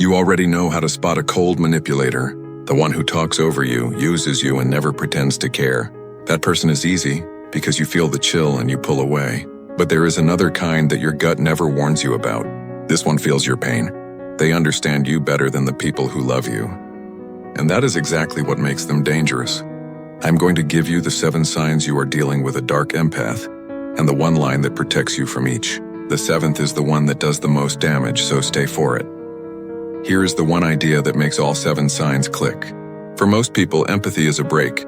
You already know how to spot a cold manipulator, the one who talks over you, uses you, and never pretends to care. That person is easy because you feel the chill and you pull away. But there is another kind that your gut never warns you about. This one feels your pain. They understand you better than the people who love you. And that is exactly what makes them dangerous. I'm going to give you the 7 signs you are dealing with a dark empath, and the 1 line that protects you from each. The 7th is the one that does the most damage, so stay for it. Here is the one idea that makes all 7 signs click. For most people, empathy is a break.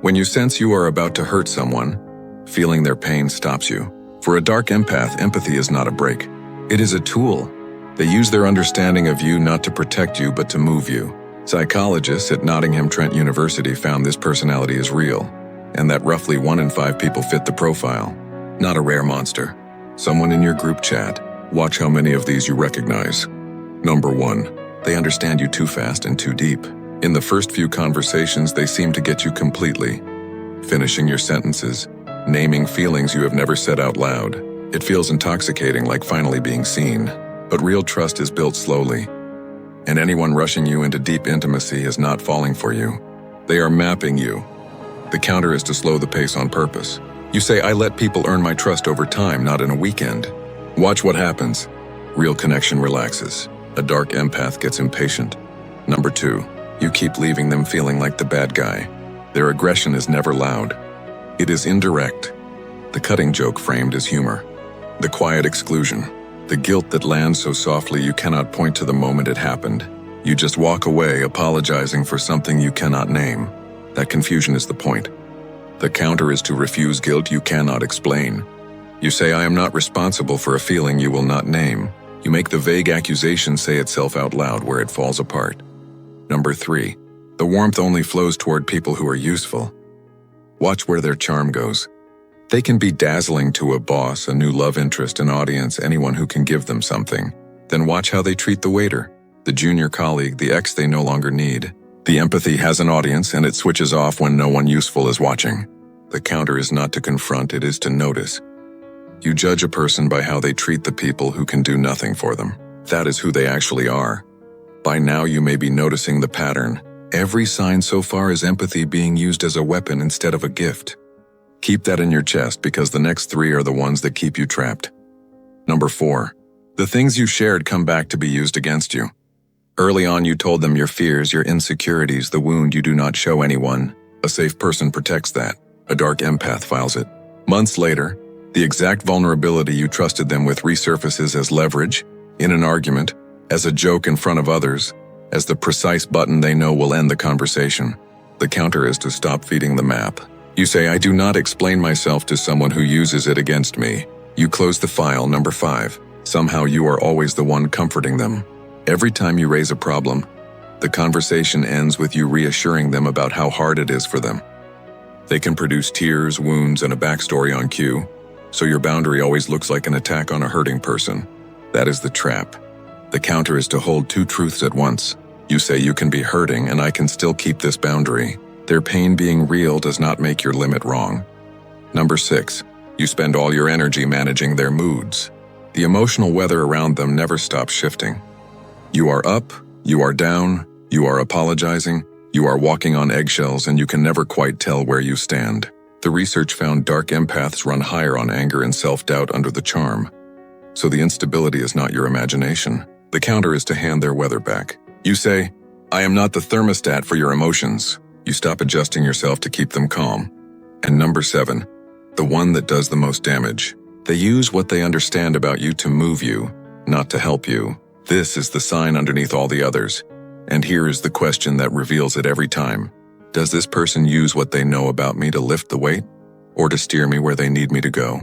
When you sense you are about to hurt someone, feeling their pain stops you. For a dark empath, empathy is not a break. It is a tool. They use their understanding of you not to protect you, but to move you. Psychologists at Nottingham Trent University found this personality is real, and that roughly 1 in 5 people fit the profile. Not a rare monster. Someone in your group chat. Watch how many of these you recognize. Number 1. They understand you too fast and too deep. In the first few conversations, they seem to get you completely. Finishing your sentences, naming feelings you have never said out loud. It feels intoxicating, like finally being seen. But real trust is built slowly. And anyone rushing you into deep intimacy is not falling for you. They are mapping you. The counter is to slow the pace on purpose. You say, I let people earn my trust over time, not in a weekend. Watch what happens. Real connection relaxes. A dark empath gets impatient. Number 2, you keep leaving them feeling like the bad guy. Their aggression is never loud. It is indirect. The cutting joke framed as humor. The quiet exclusion. The guilt that lands so softly you cannot point to the moment it happened. You just walk away apologizing for something you cannot name. That confusion is the point. The counter is to refuse guilt you cannot explain. You say, I am not responsible for a feeling you will not name. You make the vague accusation say itself out loud where it falls apart. Number 3, the warmth only flows toward people who are useful. Watch where their charm goes. They can be dazzling to a boss, a new love interest, an audience, anyone who can give them something. Then watch how they treat the waiter, the junior colleague, the ex they no longer need. The empathy has an audience, and it switches off when no one useful is watching. The counter is not to confront, it is to notice. You judge a person by how they treat the people who can do nothing for them. That is who they actually are. By now you may be noticing the pattern. Every sign so far is empathy being used as a weapon instead of a gift. Keep that in your chest because the next 3 are the ones that keep you trapped. Number 4, the things you shared come back to be used against you. Early on you told them your fears, your insecurities, the wound you do not show anyone. A safe person protects that. A dark empath files it. Months later, the exact vulnerability you trusted them with resurfaces as leverage, in an argument, as a joke in front of others, as the precise button they know will end the conversation. The counter is to stop feeding the map. You say, I do not explain myself to someone who uses it against me. You close the file. Number 5. Somehow you are always the one comforting them. Every time you raise a problem, the conversation ends with you reassuring them about how hard it is for them. They can produce tears, wounds, and a backstory on cue, so your boundary always looks like an attack on a hurting person. That is the trap. The counter is to hold 2 truths at once. You say you can be hurting and I can still keep this boundary. Their pain being real does not make your limit wrong. Number 6, you spend all your energy managing their moods. The emotional weather around them never stops shifting. You are up, you are down, you are apologizing, you are walking on eggshells, and you can never quite tell where you stand. The research found dark empaths run higher on anger and self-doubt under the charm. So the instability is not your imagination. The counter is to hand their weather back. You say, I am not the thermostat for your emotions. You stop adjusting yourself to keep them calm. And number 7, the one that does the most damage. They use what they understand about you to move you, not to help you. This is the sign underneath all the others. And here is the question that reveals it every time. Does this person use what they know about me to lift the weight, or to steer me where they need me to go?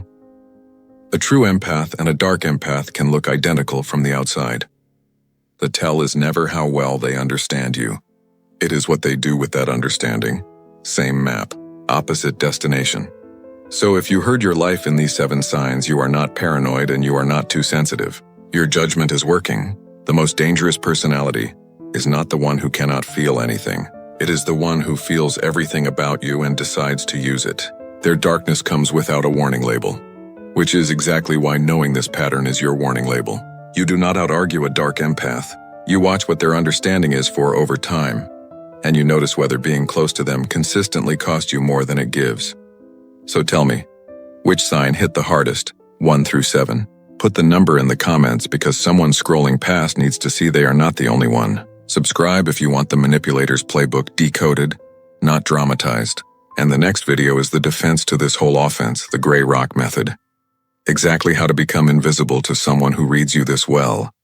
A true empath and a dark empath can look identical from the outside. The tell is never how well they understand you. It is what they do with that understanding. Same map, opposite destination. So if you heard your life in these 7 signs, you are not paranoid and you are not too sensitive. Your judgment is working. The most dangerous personality is not the one who cannot feel anything. It is the one who feels everything about you and decides to use it. Their darkness comes without a warning label, which is exactly why knowing this pattern is your warning label. You do not out-argue a dark empath. You watch what their understanding is for over time, and you notice whether being close to them consistently costs you more than it gives. So tell me, which sign hit the hardest, 1 through 7? Put the number in the comments because someone scrolling past needs to see they are not the only one. Subscribe if you want the manipulator's playbook decoded, not dramatized. And the next video is the defense to this whole offense, the gray rock method. Exactly how to become invisible to someone who reads you this well.